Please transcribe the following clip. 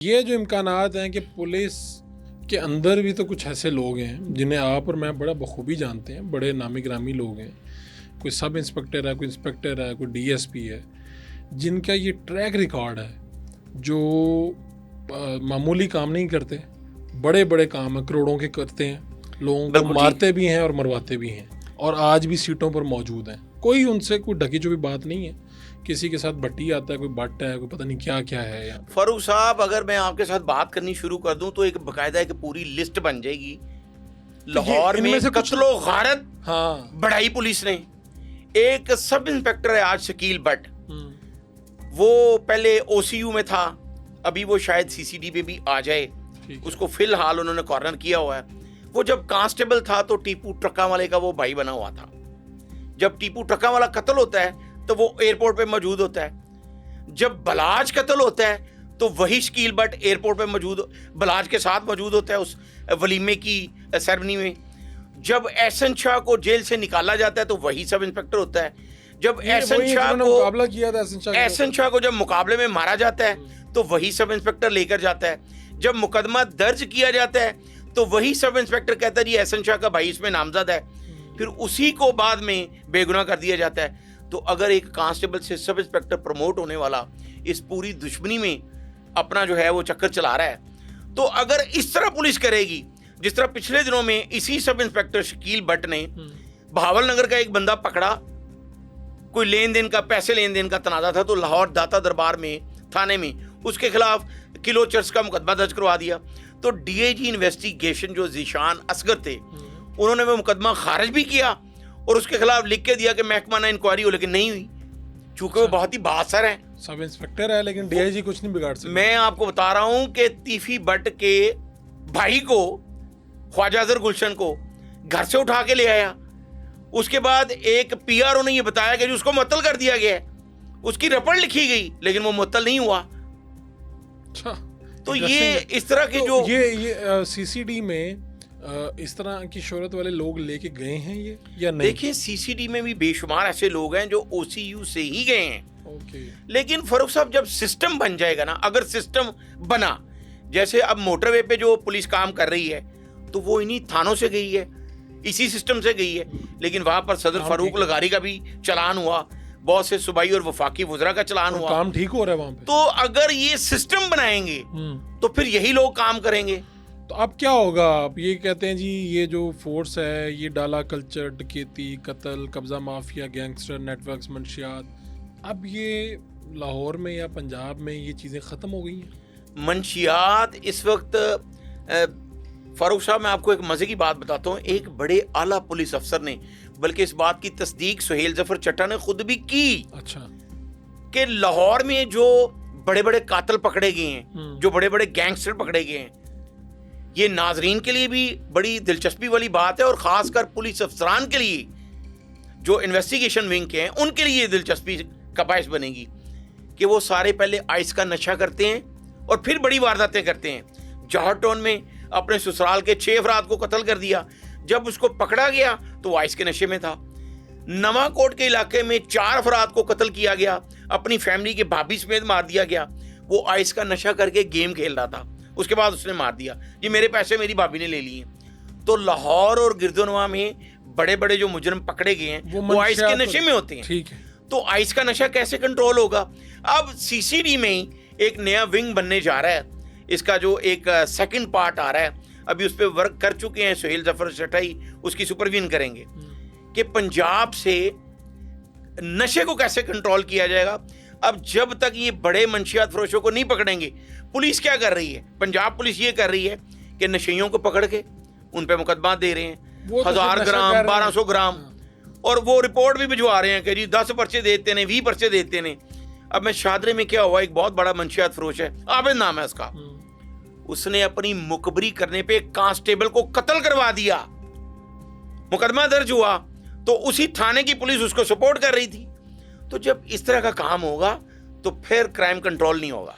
ये जो इम्कानात हैं कि पुलिस के अंदर भी तो कुछ ऐसे लोग हैं जिन्हें आप और मैं बड़ा बखूबी जानते हैं, बड़े नामी गिरामी लोग हैं। कोई सब इंस्पेक्टर है, कोई इंस्पेक्टर है, कोई डीएसपी है, जिनका ये ट्रैक रिकॉर्ड है, जो मामूली काम नहीं करते, बड़े बड़े काम है, करोड़ों के करते हैं, लोगों को मारते भी हैं और मरवाते भी हैं, और आज भी सीटों पर मौजूद हैं। कोई उनसे कोई ढकी चुपी बात नहीं है। किसी के साथ भट्टी आता है, कोई बट है, कोई पता नहीं क्या क्या है यार। फारूक साहब, अगर मैं आपके साथ बात करनी शुरू कर दूं तो एक बकायदा एक पूरी लिस्ट बन जाएगी। लाहौर में कत्लो गारत बढ़ाई पुलिस ने। एक सब इंस्पेक्टर है आज शकील बट, वो पहले ओसीयू में था, अभी वो शायद सीसीडी पे भी आ जाए, उसको फिलहाल उन्होंने कॉर्नर किया हुआ है। वो जब कांस्टेबल था तो टीपू ट्रका वाले का वो भाई बना हुआ था। जब टीपू ट्रका वाला कत्ल होता है तो वो एयरपोर्ट पे मौजूद होता है। जब बलाज कत्ल होता है तो वही शकील बट एयरपोर्ट पे मौजूद, बलाज के साथ मौजूद होता है उस वलीमे की सेरेमनी में। जब एहसन शाह को जेल से निकाला जाता है तो वही सब इंस्पेक्टर होता है। जब एहसन शाह को मुकाबला किया था, एहसन शाह को जब मुकाबले में मारा जाता है तो वही सब इंस्पेक्टर लेकर जाता है। जब मुकदमा दर्ज किया जाता है तो वही सब इंस्पेक्टर कहता है जी एहसन शाह का भाई इसमें नामजद है, फिर उसी को बाद में बेगुनाह कर दिया जाता है। तो अगर एक कांस्टेबल से सब इंस्पेक्टर प्रमोट होने वाला इस पूरी दुश्मनी में अपना जो है वो चक्कर चला रहा है, तो अगर इस तरह पुलिस करेगी जिस तरह पिछले दिनों में इसी सब इंस्पेक्टर शकील बट ने बहावल नगर का एक बंदा पकड़ा, कोई लेन देन का, पैसे लेन देन का तनाजा था, तो लाहौर दाता दरबार में थाने में उसके खिलाफ किलो चर्च का मुकदमा दर्ज करवा दिया। तो डीआईजी इन्वेस्टिगेशन जो जीशान असगर थे, उन्होंने वो मुकदमा खारिज भी किया और उसके खिलाफ लिख के दिया कि महकमा इंक्वायरी हो, लेकिन नहीं हुई, चूंकि वो बहुत ही बासर है, सब इंस्पेक्टर है, लेकिन डीआईजी कुछ नहीं बिगाड़ सकते। मैं आपको बता रहा हूं कि तीफी बट के भाई को, ख्वाजा अजहर गुलशन को घर से उठा के ले आया। उसके बाद एक पीआरओ ने ये बताया कि उसको मुअत्तल कर दिया गया है, उसकी रिपोर्ट लिखी गई लेकिन वो मुअत्तल नहीं हुआ। अच्छा, तो ये इस तरह के जो ये सीसीडी में इस तरह की शोहरत वाले लोग लेके गए हैं ये या नहीं? देखिए, सीसीडी में भी बेशुमार ऐसे लोग हैं जो ओसीयू से ही गए हैं। ओके। लेकिन फारूक साहब, जब सिस्टम बन जाएगा ना, अगर सिस्टम बना, जैसे अब मोटरवे पे जो पुलिस काम कर रही है तो वो इन्हीं थानों से गई है, इसी सिस्टम से गई है, लेकिन वहां पर सदर फारूक लगारी का भी चलान हुआ, बहुत से सूबाई और वफाकी वुज़रा का चलान हुआ, काम ठीक हो रहा है वहां पे। तो अगर ये सिस्टम बनाएंगे तो फिर यही लोग काम करेंगे। तो अब क्या होगा? आप ये कहते हैं जी ये जो फोर्स है ये डाला कल्चर, डकैती, कत्ल, कब्जा माफिया, गैंगस्टर नेटवर्क्स, मंशियात, अब ये लाहौर में या पंजाब में ये चीज़ें ख़त्म हो गई हैं? मंशियात इस वक्त फारूक साहब, मैं आपको एक मज़े की बात बताता हूँ। एक बड़े आला पुलिस अफसर ने, बल्कि इस बात की तस्दीक सुहेल जफर चट्टा ने खुद भी की, अच्छा, कि लाहौर में जो बड़े बड़े कातिल पकड़े गए हैं, जो बड़े बड़े गैंगस्टर पकड़े गए हैं, ये नाजरीन के लिए भी बड़ी दिलचस्पी वाली बात है और ख़ासकर पुलिस अफसरान के लिए जो इन्वेस्टिगेशन विंग के हैं उनके लिए दिलचस्पी का बायस बनेगी कि वो सारे पहले आइस का नशा करते हैं और फिर बड़ी वारदातें करते हैं। जौहर टाउन में अपने ससुराल के 6 अफराद को कत्ल कर दिया, जब उसको पकड़ा गया तो वो आइस के नशे में था। नवाकोट के इलाके में 4 अफराद को कत्ल किया गया, अपनी फैमिली के भाभी समेत मार दिया गया, वो आइस का नशा करके गेम खेल रहा था, उसके बाद उसने मार दिया, ये मेरे पैसे मेरी भाभी ने ले लिए। तो लाहौर और गिरदोनवा में बड़े बड़े जो मुजरिम पकड़े गए हैं वो आइस के नशे में होते हैं। ठीक है, तो आइस का नशा कैसे कंट्रोल होगा? अब सीसीडी में ही एक नया विंग बनने जा रहा है, इसका जो एक सेकंड पार्ट आ रहा है, अभी उस पर वर्क कर चुके हैं सुहेल जफर चटाई, उसकी सुपरविजन करेंगे कि पंजाब से नशे को कैसे कंट्रोल किया जाएगा। अब जब तक ये बड़े मंशियात फरोशों को नहीं पकड़ेंगे, पुलिस क्या कर रही है, पंजाब पुलिस ये कर रही है कि नशेइयों को पकड़ के उन पे मुकदमा दे रहे हैं, 1000 ग्राम 1200 ग्राम, और वो रिपोर्ट भी भिजवा रहे हैं कि जी 10 पर्चे देते ने, 20 पर्चे देते ने। अब मैं शादरे में क्या हुआ, एक बहुत बड़ा मंशियात फरोश है, आबिद नाम है उसका, उसने अपनी मुखबरी करने पे कांस्टेबल को कत्ल करवा दिया, मुकदमा दर्ज हुआ, तो उसी थाने की पुलिस उसको सपोर्ट कर रही थी। तो जब इस तरह का काम होगा तो फिर क्राइम कंट्रोल नहीं होगा।